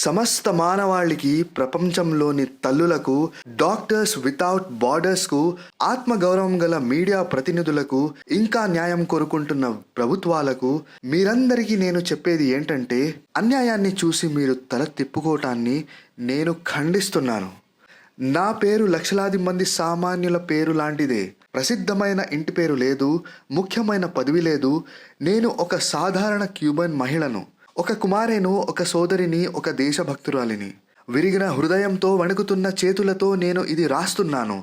సమస్త మానవాళికి, ప్రపంచంలోని తల్లులకు, డాక్టర్స్ వితౌట్ బార్డర్స్కు, ఆత్మగౌరవం గల మీడియా ప్రతినిధులకు, ఇంకా న్యాయం కోరుకుంటున్న ప్రభుత్వాలకు మీరందరికీ నేను చెప్పేది ఏంటంటే, అన్యాయాన్ని చూసి మీరు తల తిప్పుకోవటాన్ని నేను ఖండిస్తున్నాను. నా పేరు లక్షలాది మంది సామాన్యుల పేరు లాంటిదే. ప్రసిద్ధమైన ఇంటి పేరు లేదు, ముఖ్యమైన పదవి లేదు. నేను ఒక సాధారణ క్యూబన్ మహిళను, ఒక కుమారేను, ఒక సోదరిని, ఒక దేశభక్తురాలిని. విరిగిన హృదయంతో, వణుకుతున్న చేతులతో నేను ఇది రాస్తున్నాను.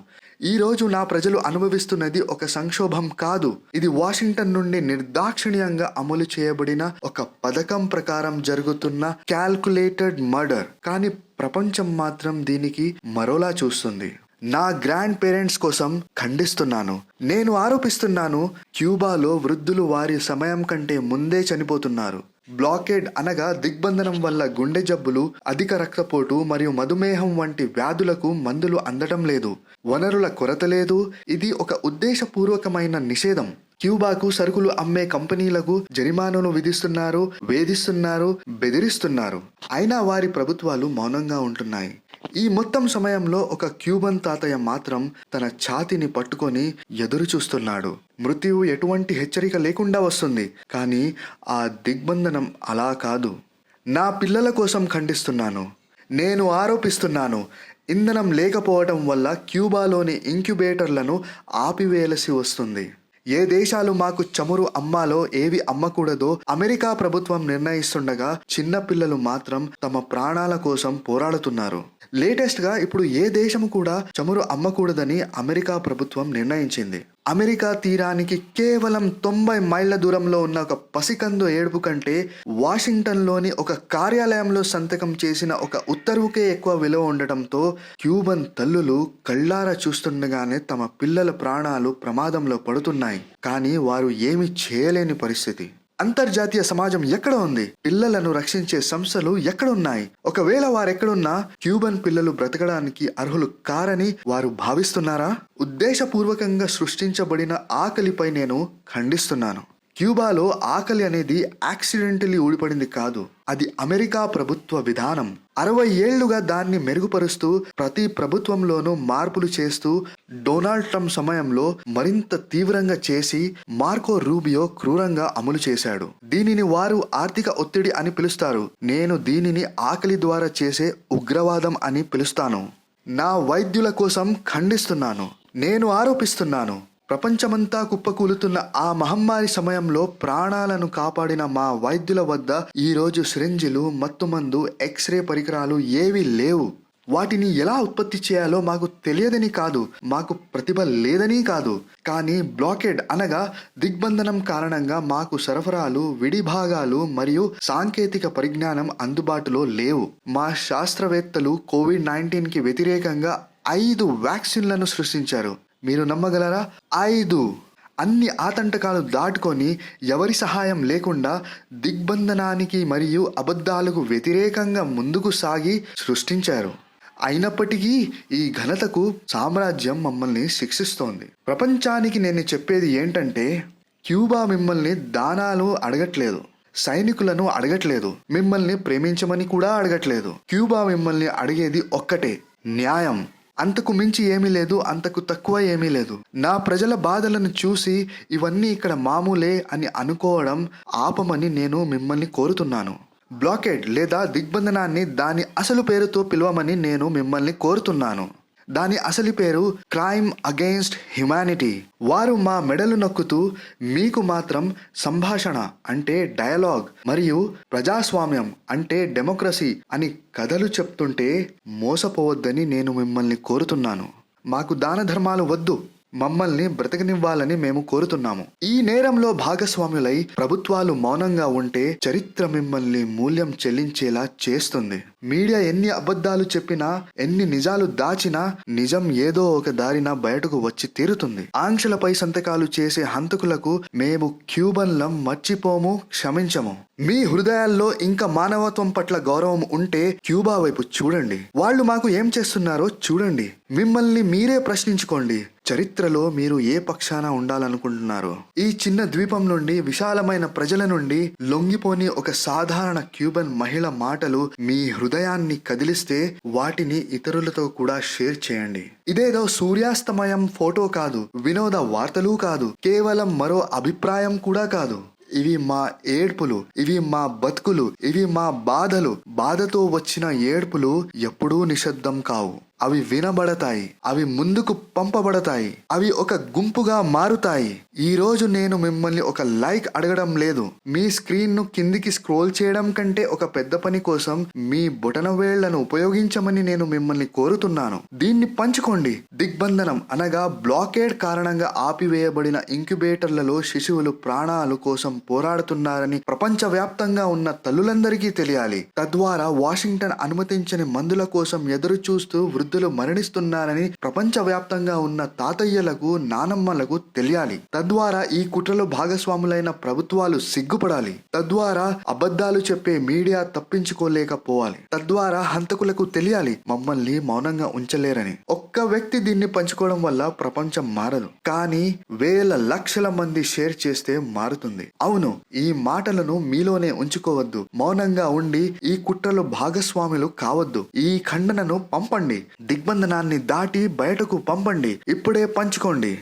ఈరోజు నా ప్రజలు అనుభవిస్తున్నది ఒక సంక్షోభం కాదు. ఇది వాషింగ్టన్ నుండి నిర్దాక్షిణ్యంగా అమలు చేయబడిన ఒక పథకం ప్రకారం జరుగుతున్న క్యాల్కులేటెడ్ మర్డర్. కానీ ప్రపంచం మాత్రం దీనికి మరోలా చూస్తుంది. నా గ్రాండ్ పేరెంట్స్ కోసం ఖండిస్తున్నాను. నేను ఆరోపిస్తున్నాను, క్యూబాలో వృద్ధులు వారి సమయం కంటే ముందే చనిపోతున్నారు. బ్లాకేడ్ అనగా దిగ్బంధనం వల్ల గుండె జబ్బులు, అధిక రక్తపోటు మరియు మధుమేహం వంటి వ్యాధులకు మందులు అందటం లేదు. వనరుల కొరత లేదు. ఇది ఒక ఉద్దేశపూర్వకమైన నిషేధం. క్యూబాకు సరుకులు అమ్మే కంపెనీలకు జరిమానాలు విధిస్తున్నారు, వేధిస్తున్నారు, బెదిరిస్తున్నారు. అయినా వారి ప్రభుత్వాలు మౌనంగా ఉంటున్నాయి. ఈ మొత్తం సమయంలో ఒక క్యూబన్ తాతయ్య మాత్రం తన ఛాతీని పట్టుకొని ఎదురు చూస్తున్నాడు. మృత్యువు ఎటువంటి హెచ్చరిక లేకుండా వస్తుంది, కానీ ఆ దిగ్బంధనం అలా కాదు. నా పిల్లల కోసం ఖండిస్తున్నాను. నేను ఆరోపిస్తున్నాను, ఇంధనం లేకపోవటం వల్ల క్యూబాలోని ఇంక్యుబేటర్లను ఆపివేయాల్సి వస్తుంది. ఏ దేశాలు మాకు చమురు అమ్మాలో, ఏవి అమ్మకూడదో అమెరికా ప్రభుత్వం నిర్ణయిస్తుండగా చిన్న పిల్లలు మాత్రం తమ ప్రాణాల కోసం పోరాడుతున్నారు. లేటెస్ట్ గా ఇప్పుడు ఏ దేశము కూడా చమురు అమ్మకూడదని అమెరికా ప్రభుత్వం నిర్ణయించింది. అమెరికా తీరానికి కేవలం 90 మైళ్ళ దూరంలో ఉన్న ఒక పసికందు ఏడుపు కంటే వాషింగ్టన్లోని ఒక కార్యాలయంలో సంతకం చేసిన ఒక ఉత్తర్వుకే ఎక్కువ విలువ ఉండటంతో క్యూబన్ తల్లులు కళ్ళారా చూస్తుండగానే తమ పిల్లల ప్రాణాలు ప్రమాదంలో పడుతున్నాయి. కానీ వారు ఏమీ చేయలేని పరిస్థితి. అంతర్జాతీయ సమాజం ఎక్కడ ఉంది? పిల్లలను రక్షించే సంస్థలు ఎక్కడున్నాయి? ఒకవేళ వారెక్కడున్నా క్యూబన్ పిల్లలు బ్రతకడానికి అర్హులు కారని వారు భావిస్తున్నారా? ఉద్దేశపూర్వకంగా సృష్టించబడిన ఆకలిపై నేను ఖండిస్తున్నాను. క్యూబాలో ఆకలి అనేది యాక్సిడెంటలీ ఊడిపడింది కాదు. అది అమెరికా ప్రభుత్వ విధానం. 60 ఏళ్లుగా దాన్ని మెరుగుపరుస్తూ, ప్రతి ప్రభుత్వంలోనూ మార్పులు చేస్తూ, డొనాల్డ్ ట్రంప్ సమయంలో మరింత తీవ్రంగా చేసి, మార్కో రూబియో క్రూరంగా అమలు చేశాడు. దీనిని వారు ఆర్థిక ఒత్తిడి అని పిలుస్తారు. నేను దీనిని ఆకలి ద్వారా చేసే ఉగ్రవాదం అని పిలుస్తాను. నా వైద్యుల కోసం ఖండిస్తున్నాను. నేను ఆరోపిస్తున్నాను, ప్రపంచమంతా కుప్పకూలుతున్న ఆ మహమ్మారి సమయంలో ప్రాణాలను కాపాడిన మా వైద్యుల వద్ద ఈరోజు సిరింజిలు, మత్తుమందు, ఎక్స్రే పరికరాలు ఏవీ లేవు. వాటిని ఎలా ఉత్పత్తి చేయాలో మాకు తెలియదని కాదు, మాకు ప్రతిభ లేదని కాదు, కానీ బ్లాకేడ్ అనగా దిగ్బంధనం కారణంగా మాకు సరఫరాలు, విడిభాగాలు మరియు సాంకేతిక పరిజ్ఞానం అందుబాటులో లేవు. మా శాస్త్రవేత్తలు కోవిడ్-19కి వ్యతిరేకంగా 5 వ్యాక్సిన్లను సృష్టించారు. మీరు నమ్మగలరా? 5. అన్ని ఆతంటకాలు దాటుకొని, ఎవరి సహాయం లేకుండా దిగ్బంధనానికి మరియు అబద్ధాలకు వ్యతిరేకంగా ముందుకు సాగి సృష్టించారు. అయినప్పటికీ ఈ ఘనతకు సామ్రాజ్యం మమ్మల్ని శిక్షిస్తోంది. ప్రపంచానికి నేను చెప్పేది ఏంటంటే, క్యూబా మిమ్మల్ని దానాలు అడగట్లేదు, సైనికులను అడగట్లేదు, మిమ్మల్ని ప్రేమించమని కూడా అడగట్లేదు. క్యూబా మిమ్మల్ని అడిగేది ఒక్కటే, న్యాయం. అంతకు మించి ఏమీ లేదు, అంతకు తక్కువ ఏమీ లేదు. నా ప్రజల బాధలను చూసి ఇవన్నీ ఇక్కడ మామూలే అని అనుకోవడం ఆపమని నేను మిమ్మల్ని కోరుతున్నాను. బ్లాకేడ్ లేదా దిగ్బంధనాన్ని దాని అసలు పేరుతో పిలవమని నేను మిమ్మల్ని కోరుతున్నాను. దాని అసలు పేరు క్రైమ్ అగెయిన్స్ట్ హ్యుమానిటీ. వారు మా మెడలు నొక్కుతూ మీకు మాత్రం సంభాషణ అంటే డయలాగ్ మరియు ప్రజాస్వామ్యం అంటే డెమోక్రసీ అని కథలు చెప్తుంటే మోసపోవద్దని నేను మిమ్మల్ని కోరుతున్నాను. మాకు దాన ధర్మాలు వద్దు, మమ్మల్ని బ్రతకనివ్వాలని మేము కోరుతున్నాము. ఈ నేరంలో భాగస్వాములై ప్రభుత్వాలు మౌనంగా ఉంటే చరిత్ర మిమ్మల్ని మూల్యం చెల్లించేలా చేస్తుంది. మీడియా ఎన్ని అబద్ధాలు చెప్పినా, ఎన్ని నిజాలు దాచినా, నిజం ఏదో ఒక దారిన బయటకు వచ్చి తీరుతుంది. ఆంక్షలపై సంతకాలు చేసే హంతకులకు మేము క్యూబన్లం మర్చిపోము, క్షమించము. మీ హృదయాల్లో ఇంకా మానవత్వం పట్ల గౌరవం ఉంటే క్యూబా వైపు చూడండి. వాళ్ళు మాకు ఏం చేస్తున్నారో చూడండి. మిమ్మల్ని మీరే ప్రశ్నించుకోండి. చరిత్రలో మీరు ఏ పక్షాన ఉండాలనుకుంటున్నారు? ఈ చిన్న ద్వీపం నుండి, విశాలమైన ప్రజల నుండి లొంగిపోని ఒక సాధారణ క్యూబన్ మహిళ మాటలు మీ హృదయాన్ని కదిలిస్తే వాటిని ఇతరులతో కూడా షేర్ చేయండి. ఇదేదో సూర్యాస్తమయం ఫోటో కాదు, వినోద వార్తలు కాదు, కేవలం మరో అభిప్రాయం కూడా కాదు. ఇవి మా ఏడ్పులు, ఇవి మా బతుకులు, ఇవి మా బాధలు. బాధతో వచ్చిన ఏడ్పులు ఎప్పుడూ నిశ్శబ్దం కావు. అవి వినబడతాయి, అవి ముందుకు పంపబడతాయి, అవి ఒక గుంపుగా మారుతాయి. ఈ రోజు నేను మిమ్మల్ని ఒక లైక్ అడగడం లేదు. మీ స్క్రీన్ ను కిందికి స్క్రోల్ చేయడం కంటే ఒక పెద్ద పని కోసం మీ బొటన వేళ్లను ఉపయోగించమని నేను మిమ్మల్ని కోరుతున్నాను. దీన్ని పంచుకోండి. దిగ్బంధనం అనగా బ్లాకేడ్ కారణంగా ఆపివేయబడిన ఇంక్యుబేటర్లలో శిశువులు ప్రాణాలు కోసం పోరాడుతున్నారని ప్రపంచవ్యాప్తంగా ఉన్న తల్లులందరికీ తెలియాలి. తద్వారా వాషింగ్టన్ అనుమతించని మందుల కోసం ఎదురు చూస్తూ వృద్ధులు మరణిస్తున్నారని ప్రపంచవ్యాప్తంగా ఉన్న తాతయ్యలకు, నానమ్మలకు తెలియాలి. తద్వారా ఈ కుట్రలో భాగస్వాములైన ప్రభుత్వాలు సిగ్గుపడాలి. తద్వారా అబద్ధాలు చెప్పే మీడియా తప్పించుకోలేకపోవాలి. తద్వారా హంతకులకు తెలియాలి మమ్మల్ని మౌనంగా ఉంచలేరని. ఒక్క వ్యక్తి దీన్ని పంచుకోవడం వల్ల ప్రపంచం మారదు, కానీ వేల లక్షల మంది షేర్ చేస్తే మారుతుంది. అవును, ఈ మాటలను మీలోనే ఉంచుకోవద్దు. మౌనంగా ఉండి ఈ కుట్రలో భాగస్వాములు కావద్దు. ఈ ఖండనను పంపండి. దిగ్బంధనాన్ని దాటి బయటకు పంపండి. ఇప్పుడే పంచుకోండి.